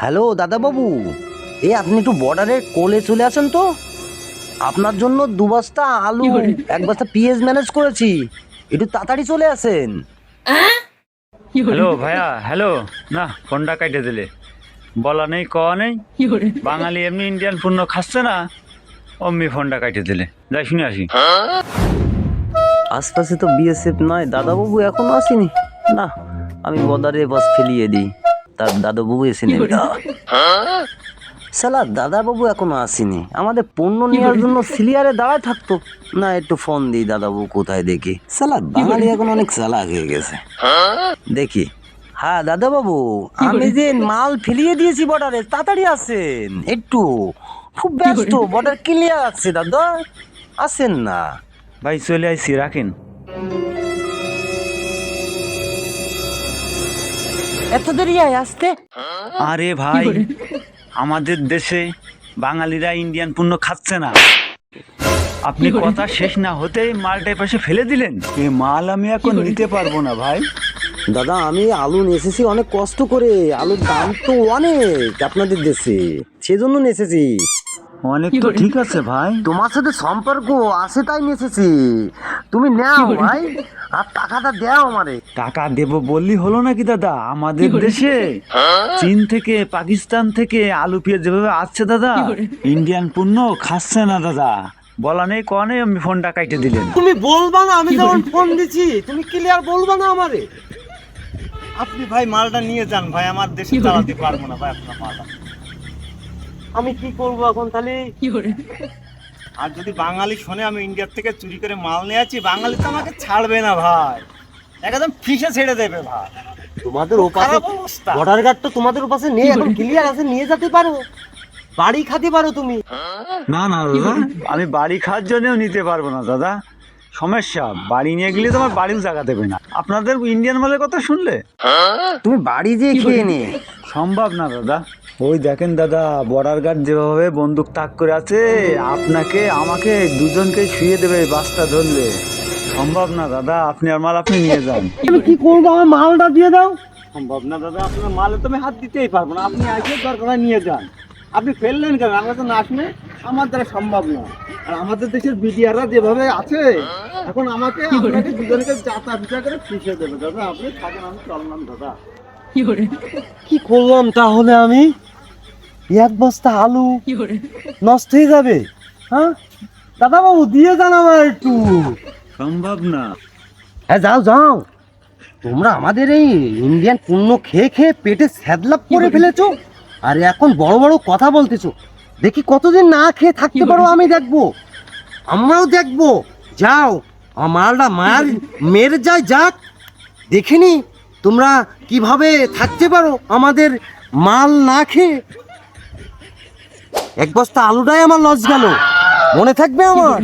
Hello দাদাবাবু, আপনি একটু বর্ডারের কোলে চলে আসেন তো। আপনার জন্য 2 বস্তা আলু, 1 বস্তা পেঁয়াজ ম্যানেজ করেছি। একটু তাড়াতাড়ি চলে আসেন। হ্যালো ভাইয়া, হ্যালো। না, ফোনটা কাটে দিলে। বলা নেই কওয়া নেই, বাঙালি এমনি ইন্ডিয়ান পণ্য খাচ্ছে না, অমনি ফোনটা কাটে দিলে। যাই শুনে আসি। আশপাশে তো বিএসএফ নয়, দাদাবাবু এখনো আসেনি। না, আমি বর্ডারে বাস ফেলিয়ে দিই, তার দাদাবাবু এসে নেবে। সালা দাদাবাবু এখনো আসেনি, আমাদের পণ্য নেওয়ার জন্য সিলিয়ারে দাঁড়ায় থাকতো। না, একটু ফোন দিই দাদাবাবু কোথায় দেখি। সালা বাঙালি এখন অনেক চালাক হয়ে গেছে। দেখি। হ্যাঁ দাদাবাবু, আমি যে মাল ফেলিয়ে দিয়েছি বর্ডারে, তাড়াতাড়ি আসেন একটু। খুব ব্যস্ত, বর্ডার ক্লিয়ার আছে দাদা, আসেন না। ভাই চলে আইসি, রাখেন। এত দেরি আসতে? আরে ভাই, আমাদের দেশে বাঙালিরা ইন্ডিয়ান পণ্য খাচ্ছে না। আপনি কথা শেষ না হতেই মালটা পাশে ফেলে দিলেন। এ মাল আমি এখন নিতে পারবো না ভাই। দাদা, আমি আলু নিয়ে এসেছি অনেক কষ্ট করে। আলুর দাম তো অনেক আপনাদের দেশে, সেজন্য নিয়ে এসেছি। অনেক তো ঠিক আছে ভাই, তোমার সাথে সম্পর্ক আছে তাই নিয়ে এসেছি। তুমি নাও ভাই, আর টাকাটা দাও আমারে। টাকা দেব বললি হলো নাকি দাদা? আমাদের দেশে চীন থেকে, পাকিস্তান থেকে আলু পেঁয়াজ যেভাবে আসছে দাদা, ইন্ডিয়ান পণ্য খাচ্ছে না দাদা। বলা নেই কওয়া নেই, আমি ফোনটা কাটে দিলেন। তুমি বলবা না আমি যখন ফোন দিছি, তুমি ক্লিয়ার বলবা না আমারে। আপনি ভাই মালটা নিয়ে যান ভাই, আমার দেশে চালাতে পারবো না ভাই আপনার মালটা। আমি কি করবো এখন তাহলে? আর যদি বাঙালি শোনে আমি ইন্ডিয়ার থেকে চুরি করে মাল নিয়ে আছি, বাঙালি তো আমাকে ছাড়বে না ভাই, একদম ফিসে ছেড়ে দেবে ভাই। তোমাদের ওপাশে খারাপ অবস্থা। বর্ডার গার্ড তো তোমাদের ওপাশে নেই, এখন ক্লিয়ার আছে, নিয়ে যেতে পারো, বাড়ি খাতে পারো তুমি। না না দাদা, আমি বাড়ি খাওয়ার জন্যও নিতে পারবো না দাদা। সমস্যা, বাড়ি নিয়ে গেলে তোমার বাড়িও জায়গা দেবে না আপনাদের ইন্ডিয়ান মালের কথা শুনলে। তুমি বাড়ি যেয়ে খেয়ে নে। সম্ভব না দাদা। ওই দেখেন দাদা, বর্ডার গার্ড যেভাবে বন্দুক তাক করে আছে, আপনাকে আমাকে দুজনকে শুয়ে দেবে বাসটা ধরলে। সম্ভব না দাদা, আপনি আর মাল আপনি নিয়ে যান। তুমি কি করবো, আমার মালটা দিয়ে দাও। সম্ভব না দাদা, আপনার মালে তো আমি হাত দিতেই পারবো না। আপনি আগে দরকার হয় নিয়ে যান। আপনি ফেললেন কেন? আমরা তো না শুনে, আমার দ্বারা সম্ভব না। আর আমাদের দেশের বিডিআররা যেভাবে আছে, এখন আমাকে আপনাকে দুজনকে যাতা বিচার করে ফিসে দেবে দাদা। আপনি থাকেন, আমি চললাম দাদা। কি করলাম তাহলে আমি? 1 বস্তা আলু নষ্ট হয়ে যাবে। হ্যাঁ দাদা বাবু, দিয়ে যান আমার একটু। সম্ভব না। হ্যাঁ যাও যাও, তোমরা আমাদের এই ইন্ডিয়ান পণ্য খেয়ে খেয়ে পেটে স্যাদলাপ করে ফেলেছো, আর এখন বড় বড় কথা বলতেছো। দেখি কতদিন না খেয়ে থাকতে পারো, আমি দেখবো, আমরাও দেখবো। যাও, আমার মালটা মেরে যায় যাক, দেখিনি তোমরা কিভাবে থাকতে পারো আমাদের মাল না খেয়ে। 1 বস্তা আলুটাই আমার লস গেল, মনে থাকবে আমার।